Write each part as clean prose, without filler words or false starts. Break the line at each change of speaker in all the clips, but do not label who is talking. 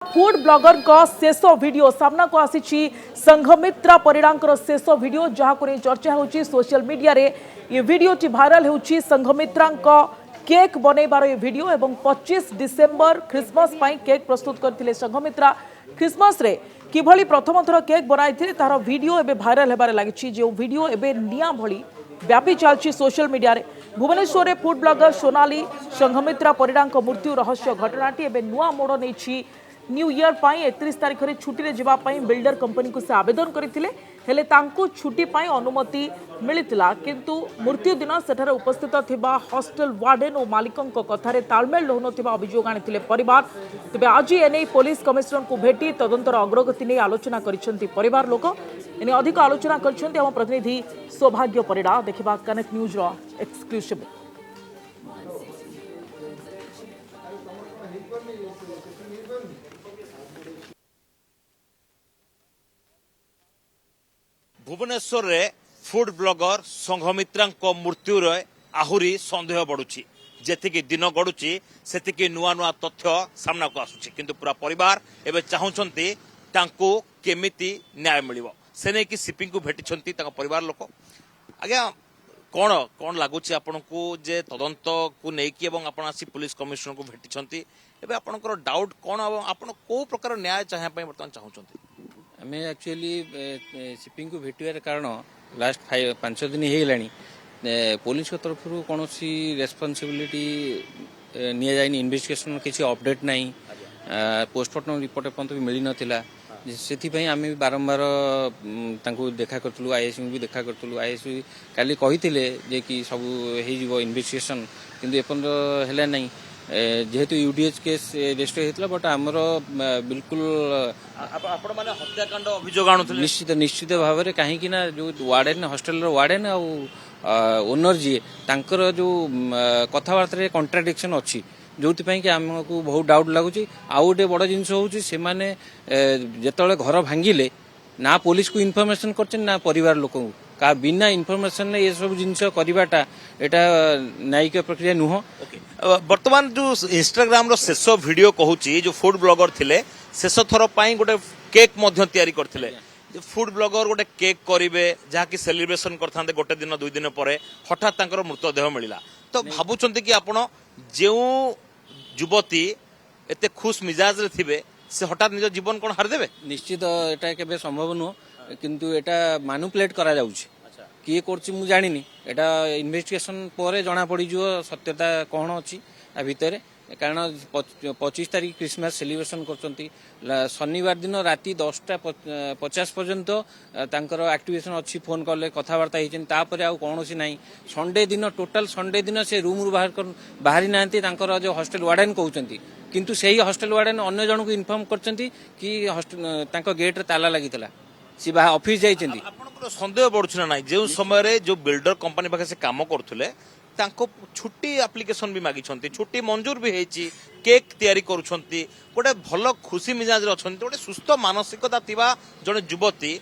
Food blogger का शेष video सामना को आसी संघमित्रा परिणांकर शेष वीडियो जहाँ को चर्चा होची सोशल मीडिया रे ये वीडियो टी भाइराल होची संघमित्रा केक बनैबार ये वीडियो एवं 25 डिसेंबर क्रिसमस पाई केक प्रस्तुत करथिले संघमित्रा क्रिसमस रे किभली प्रथम थर केक बनाइथिले तार वीडियो एबे भाइराल हेबारे लागिछि जे वीडियो एबे निया भली व्यापी चलछि सोशल मीडिया रे भुवनेश्वर रे फूड ब्लॉगर सोनाली संघमित्रा परिणांक मृत्यु रहस्य घटनाटी एबे नुआ मोड़ नैछि न्यू ईयर पाई 31 तारिख रे छुट्टी रे जिबा पाई बिल्डर कंपनी को से आवेदन करथिले हेले तांको छुट्टी पाई अनुमति मिलितिला किंतु मृत्यु दिन सेठारे उपस्थित थिबा हॉस्टल वार्डन और मालिकन को कथारे तालमेल रहनथिबा अभियोग आनिथिले परिवार तबे आज एने पुलिस कमिश्नर को भेटी तदंतर अग्रगति नै आलोचना करिसेंती परिवार लोक एने अधिक आलोचना करिसेंती हम प्रतिनिधि सौभाग्य परिडा देखिबा कनेक्ट न्यूज रो एक्सक्लूसिव
भुवनेश्वर रे फूड ब्लॉगर संघमित्रा मृत्यु रे आहुरी संदेह बढ़ुची जेतिकी दिन गड़ुची सेतिकी नुआ नुआ तथ्य सामना को आसुची किंतु पूरा परिवार एबे चाहुचंती तांको केमिति न्याय मिलिबो से नै कि सिपिंग को भेटिछंती ताका परिवार लोक आज्ञा कोन कोन लागुची आपनको जे तदंत को नै कि एवं आपण आसी पुलिस कमिश्नर को भेटिछंती एबे आपनकर डाउट कोन आपण को प्रकार न्याय चाहे पय वर्तमान चाहुचंती
आम एक्चुअली सिपिंग को भेटार कारण लास्ट 5 दिन हो पुलिस तरफ कौन रेस्पॉन्सिबिलिटी नि जाए इन्वेस्टिगेशन किसी अपडेट ना पोस्टमार्टम रिपोर्ट एपर्त भी मिल नाला से आम बारंबार देखा करूँ आईएससी भी देखा करूँ आईएससी काली कही कि सब हो इन्वेस्टिगेशन किंतु एपर्त है ना जेहेतु यूडीएच केस रेजिस्टर होता बट आमर बिल्कुल
हत्याकांड अभियोग
निश्चित निश्चित भाव में कहीं जो वार्डेन हॉस्टल वार्डेन ओनर जी तांकर जो कथबार्ता कॉन्ट्राडिक्शन अच्छी जो कि आमको बहुत डाउट लगुच आउ गोटे बड़ जिनस हूँ से जिते घर भांगिले ना पुलिस को इनफॉरमेशन कर ना परिवार लोक का बिना इनफॉरमेशन ये सब जिनस करवाटा एटा न्यायिक प्रक्रिया नुह
वर्तमान जो इंस्टाग्राम रो शेष वीडियो कहूची जो फूड ब्लॉगर थिले शेष थर पाई गोटे केक मध्य तैयारी करथिले फूड ब्लॉगर गोटे केक करिवे जहा कि सेलिब्रेशन करथांते गोटे दिन दुई दिन परे हठात तांकर मृतदेह मिलिला तो भाबुचंती कि आपण जे युवती एते खुश मिजाज रे थिबे से हठात निज जीवन कोन हार देबे
निश्चित एटा केबे संभव नुह किंतु एटा मैनिपुलेट करा जाउची किए करछि मु जानिनी एटा इन्वेस्टिगेशन पर जना पड़ी जो सत्यता कौन अच्छी आ भितर कारण 25 तारीख क्रिसमस सेलिब्रेशन करछंती शनिवार दिन राति 10:50 पर्यंत तांकर एक्टिवेशन अच्छी फोन कॉल कथबार्ता होइछन तापर आ कोनोसी नाही संडे दिन टोटल संडे दिन से रूम रु बाहरी नांती तांकर जो हॉस्टल वार्डन कहउछंती किंतु सेही हॉस्टल वार्डन अन्य जन को इन्फॉर्म करछंती कि तांको गेट रे ताला लागितला सी बा ऑफिस जाइछंती
आपनकर संदेह बढ़ुछ ना जो समय रे जो बिल्डर कंपनी पाखे से काम करथुले तांको छुट्टी एप्लिकेशन भी मागिछंती छुट्टी मंजूर भी हेची केक तैयारी करूछंती गोटे भल खुशी मिजाज रे अछंती गोटे सुस्थ मानसिकता थिबा जने युवती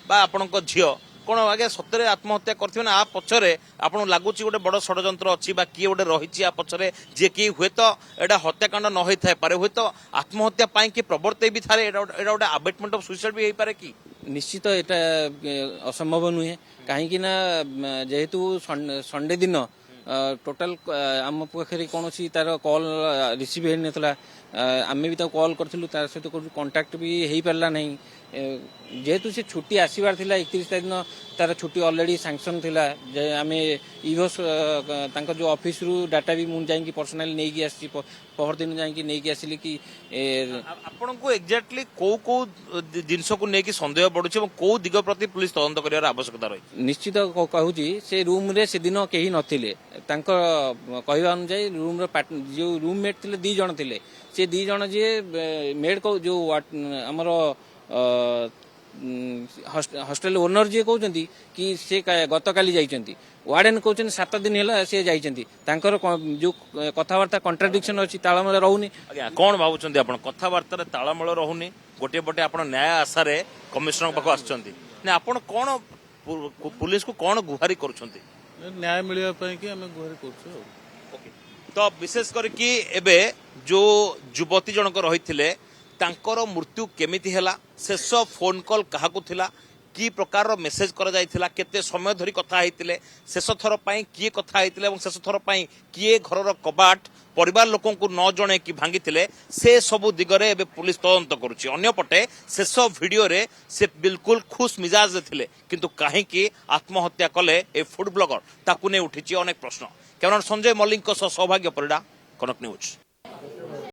बा आपनक झियो कोन आगे सतरे आत्महत्या करथिबे ना आ पछरे आपन लागुची गोटे बड़ षडयंत्र अछि बा किए गोटे रहिची आ पछरे जे कि हुए तो एडा हत्याकांड न होई थाए पारे हुए तो आत्महत्या पाई कि प्रवर्ते भी थारे एडा गोटे अबेटमेंट ऑफ सुसाइड भी हेई पारे कि
निश्चित एटा असंभव नुहे कहीं जेहेतु संडे दिन टोटाल आम पाखे कौन तार कॉल रिसीव होता आम भी कॉल करूँ तार सहित कंटाक्ट भी हो पारा ना जेहेतु से छुट्टी आसबार 31 तारीख दिन तार छुट्टी ऑलरेडी सैंक्शन थिला जे आम इभोस जो ऑफिस रु डाटा भी मुझे जाइए पर्सनाली नहीं कि आसी पहर दिन जाइए नहीं कि आसिली कि
आपण को एक्जाक्टली को को जिनस को लेकिन संदेह बढ़ुଛି ଏବଂ को दिग प्रति पुलिस तदंत करिवार आवश्यकता रही
निश्चित कहूँ से रूम रे से दिन कहीं नथिले कहवा अनुसार रूम जो रूममेट थे 2 जन थे से 2 जन जी मेड को जो आमर हॉस्टल ओनर जी कहते कि से गत काली जाइछंती वार्डन कहते 7 दिन है सी जाइछंती जो कथबार्ता कॉन्ट्राडिक्शन अच्छी तालमेल रहूनी
कौन भावुंट आप कथबार्ता तालमेल रहूनी गोटे पटे आप न्याय आशा कमिश्नर पाख आसुंच आपण कौन पुलिस को कौन गुहारी करुँच
न्याय मिलवाई कि आम गुहारी कर
तो विशेष करके एबे जो युवती जनक रही ତାଙ୍କର ମୃତ୍ୟୁ କେମିତି ହେଲା, ଶେଷ ଫୋନ୍ କଲ୍ କାହାକୁ ଥିଲା, କି ପ୍ରକାର ମେସେଜ କରାଯାଇଥିଲା, କେତେ ସମୟ ଧରି କଥା ହେଇଥିଲେ, ଶେଷ ଥର ପାଇଁ କିଏ କଥା ହେଇଥିଲେ ଏବଂ ଶେଷ ଥର ପାଇଁ କିଏ ଘରର କବାଟ ପରିବାର ଲୋକଙ୍କୁ ନ ଜଣେଇକି ଭାଙ୍ଗିଥିଲେ, ସେ ସବୁ ଦିଗରେ ଏବେ ପୁଲିସ ତଦନ୍ତ କରୁଛି। ଅନ୍ୟପଟେ ଶେଷ ଭିଡିଓରେ ସେ ବିଲକୁଲ ଖୁସ୍ ମିଜାଜରେ ଥିଲେ, କିନ୍ତୁ କାହିଁକି ଆତ୍ମହତ୍ୟା କଲେ ଏ ଫୁଡ ବ୍ଲଗର, ତାକୁ ନେଇ ଉଠିଛି ଅନେକ ପ୍ରଶ୍ନ। କ୍ୟାମେରାମ୍ୟାନ ସଞ୍ଜୟ ମଲ୍ଲିକଙ୍କ ସହ ସୌଭାଗ୍ୟ ପରିଡ଼ା, କନକ ନ୍ୟୁଜ।